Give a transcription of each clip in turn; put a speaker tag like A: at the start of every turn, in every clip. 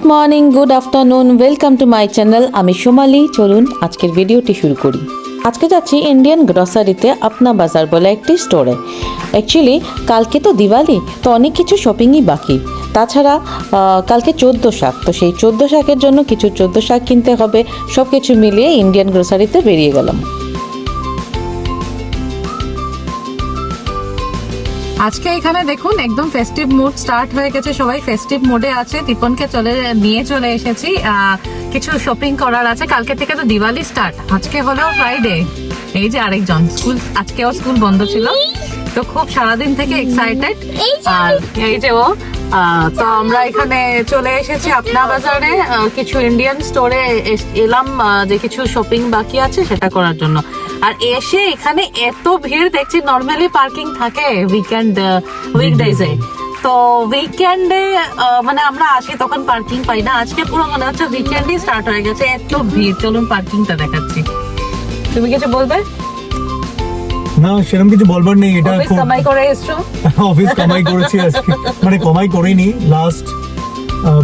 A: Morning, good afternoon, welcome to my channel. আমি Somali. চলুন আজকের ভিডিওটি শুরু করি। আজকে যাচ্ছি ইন্ডিয়ান গ্রসারিতে আপনা বাজার বলে একটি স্টোরে। অ্যাকচুয়ালি কালকে তো দিওয়ালি, তো অনেক কিছু শপিংই বাকি। তাছাড়া কালকে 14 শাক, তো সেই 14 শাকের জন্য কিছু 14 শাক কিনতে হবে। সব কিছু মিলিয়ে ইন্ডিয়ান গ্রসারিতে বেরিয়ে গেলাম।
B: আজকে এখানে দেখুন একদম ফেস্টিভ মুড স্টার্ট হয়ে গেছে, সবাই ফেস্টিভ মোডে আছে। তিপনকে নিয়ে চলে এসেছি, কিছু শপিং করার আছে। কালকে থেকে তো দিওয়ালি স্টার্ট, আজকে হলো ফ্রাইডে। এই যে আরেকজন স্কুল, আজকে ওর স্কুল বন্ধ ছিল, তো খুব সারাদিন থেকে এক্সাইটেড। আর এই যে ও, তো আমরা এখানে চলে এসেছি আপনা বাজারে। কিছু ইন্ডিয়ান স্টোরে এলাম, যে কিছু শপিং বাকি আছে সেটা করার জন্য। আর এসে এখানে এত ভিড় দেখছি। নর্মালি পার্কিং থাকে উইকডেজে, তো উইকেন্ডে মানে আমরা আসি তখন পার্কিং পাই না। আজকে পুরো মনে হচ্ছে উইকেন্ডে স্টার্ট হয়ে গেছে, এত ভিড়। চলুন পার্কিংটা দেখাচ্ছি। তুমি কিছু বলবে?
C: না, সেরকম কিছু বলবার নেই। এটা
B: অফিস কামাই করে এসছো?
C: অফিস কামাই করেছি আজকে, মানে কামাই করিনি, লাস্ট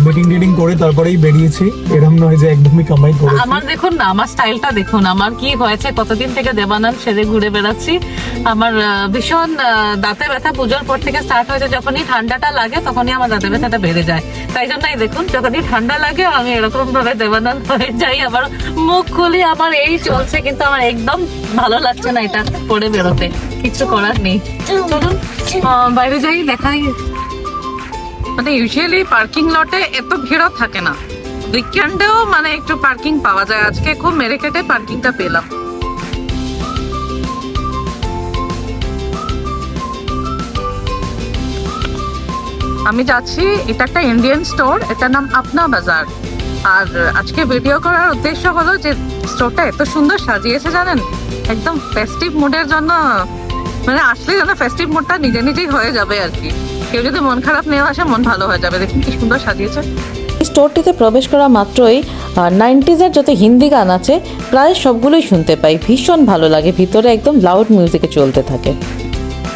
C: মিটিং করে তারপরেই বেরিয়েছি। এরকম নয় যে একদমই কামাই করেছি।
B: আমার দেখুন না, আমার স্টাইলটা দেখুন। আমার কি হয়েছে, কতদিন থেকে দেবানন্দ সেরে ঘুরে বেড়াচ্ছি। আমার ভীষণ দাঁতে ব্যথা পুজোর পর থেকে স্টার্ট হয়েছে। যখনই ঠান্ডাটা লাগে তখনই আমার দাঁতে ব্যথাটা বেড়ে যায়। তাই জন্যই দেখুন, যখনই ঠান্ডা লাগে আমি এরকম ভাবে দেবানন্দ হয়ে যাই। আবার মুখ খুলি, আমার এই চলছে, কিন্তু আমার একদম ভালো লাগছে না এটা পরে বেরোতে। কিছু করার নেই, চলুন বাইরে যাই, দেখাই। মানে ইউজুয়ালি পার্কিং লটে এত ভিড়ও থাকে না, উইকেন্ডেও মানে একটু পার্কিং পাওয়া যায়। আজকে খুব মেরে কেটে পার্কিংটা পেলাম। আমি যাচ্ছি, এটা একটা ইন্ডিয়ান স্টোর, এটার নাম আপনা বাজার। আর আজকে ভিডিও করার উদ্দেশ্য হলো যে স্টোরটা এত সুন্দর সাজিয়েছে জানেন, একদম ফেস্টিভ মুডের জন্য। মানে আসলে যেন ফেস্টিভ মুডটা নিজেই হয়ে যাবে আর কি। কেউ যদি মন খারাপ নিয়ে আসে, মন ভালো হয়ে যাবে। দেখুন কি সুন্দর সাজিয়েছে।
A: স্টোরটিতে প্রবেশ করা মাত্রই 90s-এর যত হিন্দি গান আছে প্রায় সবগুলোই শুনতে পাই। ভীষণ ভালো লাগে, ভিতরে একদম লাউড মিউজিকে চলতে থাকে।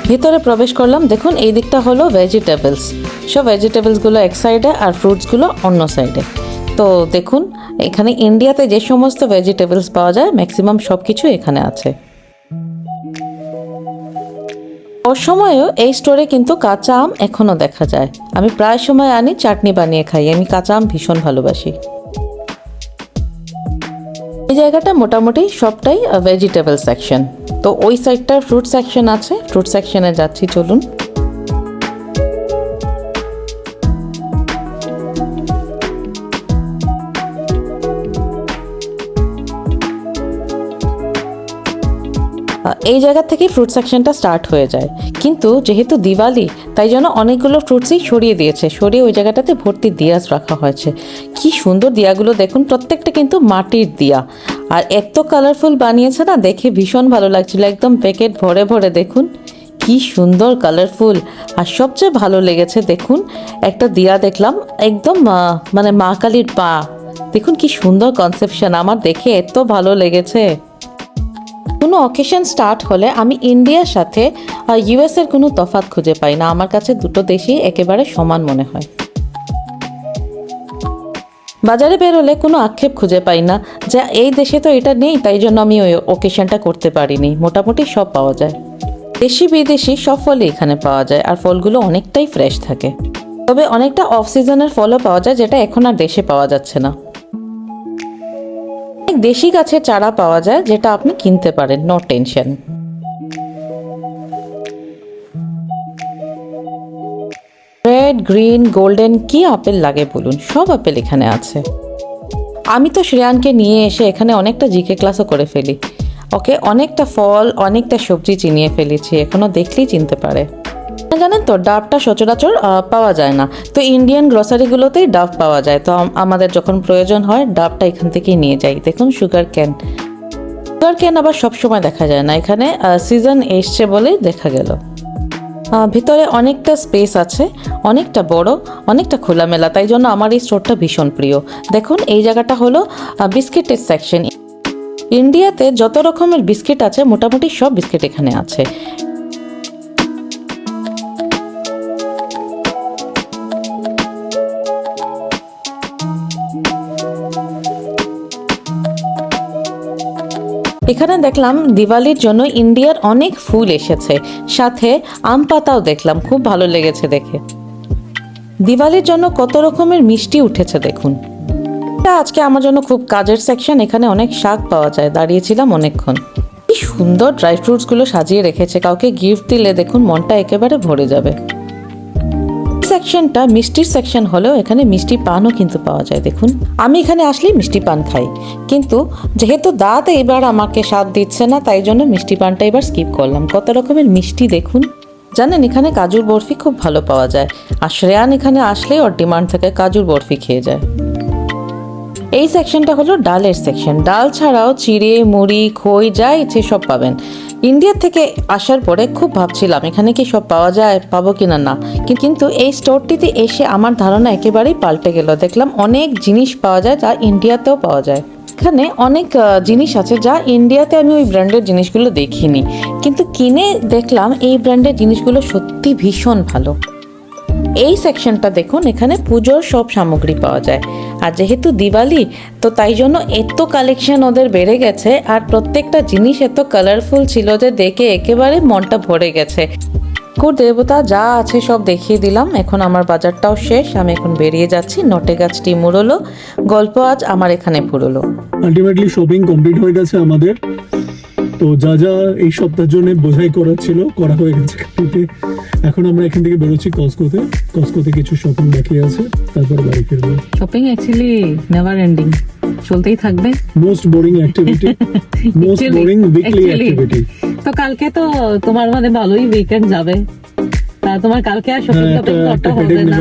A: ভিতরে প্রবেশ করলাম, দেখুন এই দিকটা হলো ভেজিটেবলস। সব ভেজিটেবলসগুলো এক সাইডে আর ফ্রুটসগুলো অন্য সাইডে। তো দেখুন এখানে ইন্ডিয়াতে যে সমস্ত ভেজিটেবলস পাওয়া যায় ম্যাক্সিমাম সব কিছু এখানে আছে। ওর সময়ও এই স্টোরে কিন্তু কাঁচা আম এখনো দেখা যায়। আমি প্রায় সময় আনি, চাটনি বানিয়ে খাই। আমি কাঁচা আম ভীষণ ভালোবাসি। এই জায়গাটা মোটামুটি সবটাই ভেজিটেবল সেকশন। তো ওই সাইডটা ফ্রুট সেকশন আছে, ফ্রুট সেকশনে যাচ্ছি, চলুন। এই জায়গা থেকে ফ্রুট সেকশনটা স্টার্ট হয়ে যায়, কিন্তু যেহেতু দিওয়ালি তাই জন্য অনেকগুলো ফ্রুটসই সরিয়ে দিয়েছে। সরিয়ে ওই জায়গাটাতে ভর্তি দিয়াস রাখা হয়েছে। কি সুন্দর দিয়াগুলো দেখুন, প্রত্যেকটা কিন্তু মাটির দিয়া। আর এত কালারফুল বানিয়েছে না, দেখে ভীষণ ভালো লাগছিল। একদম প্যাকেট ভরে ভরে দেখুন কি সুন্দর কালারফুল। আর সবচেয়ে ভালো লেগেছে দেখুন, একটা দিয়া দেখলাম একদম মানে মা কালীর পা। দেখুন কি সুন্দর কনসেপশন, আমার দেখে এত ভালো লেগেছে। কোনো অকেশন স্টার্ট হলে আমি ইন্ডিয়ার সাথে ইউএসের কোনো তফাৎ খুঁজে পাই না। আমার কাছে দুটো দেশই একেবারে সমান মনে হয়। বাজারে বেরোলে কোনো আক্ষেপ খুঁজে পাই না যে এই দেশে তো এটা নেই, তাই জন্য আমি ওই অকেশনটা করতে পারিনি। মোটামুটি সব পাওয়া যায়, দেশি বিদেশি সব ফলই এখানে পাওয়া যায়। আর ফলগুলো অনেকটাই ফ্রেশ থাকে। তবে অনেকটা অফ সিজনের ফলও পাওয়া যায়, যেটা এখন আর দেশে পাওয়া যাচ্ছে না। দেশি গাছের চারা পাওয়া যায়, যেটা আপনি কিনতে পারেন, no tension. Red, green, golden কি আপেল লাগে বলুন, সব আপেল এখানে আছে। আমি তো শ্রেয়ানকে নিয়ে এসে এখানে অনেকটা জিকে ক্লাসও করে ফেলি। ওকে অনেকটা ফল, অনেকটা সবজি চিনিয়ে ফেলেছি, এখনো দেখলেই চিনতে পারে। জানেন তো, ডাবটা সচরাচর পাওয়া যায় না, তো ইন্ডিয়ান গ্রসারিগুলোতেই ডাব পাওয়া যায়। তো আমাদের যখন প্রয়োজন হয় ডাবটা এখান থেকেই নিয়ে যাই। দেখুন সুগার ক্যান আবার সবসময় দেখা যায় না, এখানে সিজন এসছে বলেই দেখা গেল। ভিতরে অনেকটা স্পেস আছে, অনেকটা বড়, অনেকটা খোলামেলা, তাই জন্য আমার এই স্টোরটা ভীষণ প্রিয়। দেখুন এই জায়গাটা হলো বিস্কিটের সেকশন। ইন্ডিয়াতে যত রকমের বিস্কিট আছে মোটামুটি সব বিস্কিট এখানে আছে। এখানে দেখলাম দিওয়ালির জন্য ইন্ডিয়ার অনেক ফুল এসেছে, সাথে আম পাতাও দেখলাম, খুব ভালো লেগেছে দেখে। দিওয়ালির জন্য কত রকমের মিষ্টি উঠেছে দেখুন। এটা আজকে আমার জন্য খুব কাজের সেকশন। এখানে অনেক শাক পাওয়া যায়, দাঁড়িয়েছিলাম অনেকক্ষণ। কি সুন্দর ড্রাই ফ্রুটসগুলো সাজিয়ে রেখেছে, কাউকে গিফট দিলে দেখুন মনটা একেবারে ভরে যাবে। সেকশনটা মিষ্টির সেকশন হলেও এখানে মিষ্টি পানও কিন্তু পাওয়া যায় দেখুন। আমি এখানে আসলেই মিষ্টি পান খাই, কিন্তু যেহেতু দাঁত এবার আমাকে স্বাদ দিচ্ছে না, তাই জন্য মিষ্টি পানটা এবার স্কিপ করলাম। কত রকমের মিষ্টি দেখুন। জানেন এখানে কাজুর বরফি খুব ভালো পাওয়া যায়, আর শ্রেয়ান এখানে আসলেই ওর ডিমান্ড থেকে কাজুর বরফি খেয়ে যায়। এই সেকশনটা হলো ডালের সেকশন। ডাল ছাড়াও চিড়ে, মুড়ি, খই যা ইচ্ছে সব পাবেন। ইন্ডিয়া থেকে আসার পরে খুব ভাবছিলাম এখানে কি সব পাওয়া যায়, পাবো কিনা না, কিন্তু এই স্টোরটিতে এসে আমার ধারণা একেবারেই পাল্টে গেল। দেখলাম অনেক জিনিস পাওয়া যায় যা ইন্ডিয়াতেও পাওয়া যায়। এখানে অনেক জিনিস আছে যা ইন্ডিয়াতে আমি ওই ব্র্যান্ডের জিনিসগুলো দেখিনি, কিন্তু কিনে দেখলাম এই ব্র্যান্ডের জিনিসগুলো সত্যি ভীষণ ভালো। এই সেকশনটা দেখুন, এখানে পুজোর সব সামগ্রী পাওয়া যায়। আর যেহেতু দিওয়ালি, তো তাই জন্য এত কালেকশন ওদের বেড়ে গেছে, আর প্রত্যেকটা জিনিস এত কালারফুল ছিল যে দেখে একেবারে মনটা ভরে গেছে। দেবতা যা আছে সব দেখিয়ে দিলাম। এখন আমার বাজারটাও শেষ, আমি এখন বেরিয়ে যাচ্ছি। নটে গাছটি মুড়লো, গল্প আজ আমার এখানে পুরোলো।
C: আলটিমেটলি শপিং কমপ্লিট হয়ে গেছে আমাদের। তো যা যা এই সপ্তাহের জন্য বোঝাই করা ছিল করা হয়ে গেছে কালকে। এখন আমরা এখান থেকে বেরোচ্ছি কসকোতে কিছু শপিং বাকি আছে, তারপর বাড়ি ফিরবো।
B: শপিং অ্যাকচুয়ালি নেভার এন্ডিং, চলতেই থাকবে।
C: Most boring activity, most boring weekly activity.
B: তো কালকে তো তোমার মানে ভালোই উইকেন্ড যাবে, তা তোমার কালকে আর শপিং করতে হবে না।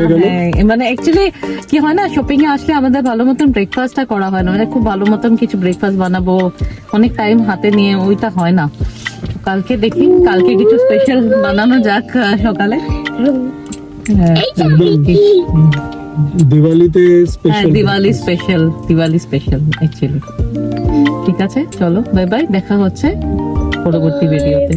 B: মানে অ্যাকচুয়ালি কি হয় না, শপিং এ আসলে আমাদের ভালো মতন ব্রেকফাস্টটা করা হয় না, মানে খুব ভালো মতন কিছু ব্রেকফাস্ট বানাবো, অনেক টাইম হাতে নিয়ে, ওইটা হয় না। কালকে দেখি, কালকে কিছু স্পেশাল বানানো যাক সকালে।
C: দিওয়ালিতে স্পেশাল,
B: দিওয়ালি স্পেশাল অ্যাকচুয়ালি। ঠিক আছে, চলো বাই বাই, দেখা হচ্ছে পরবর্তী ভিডিওতে।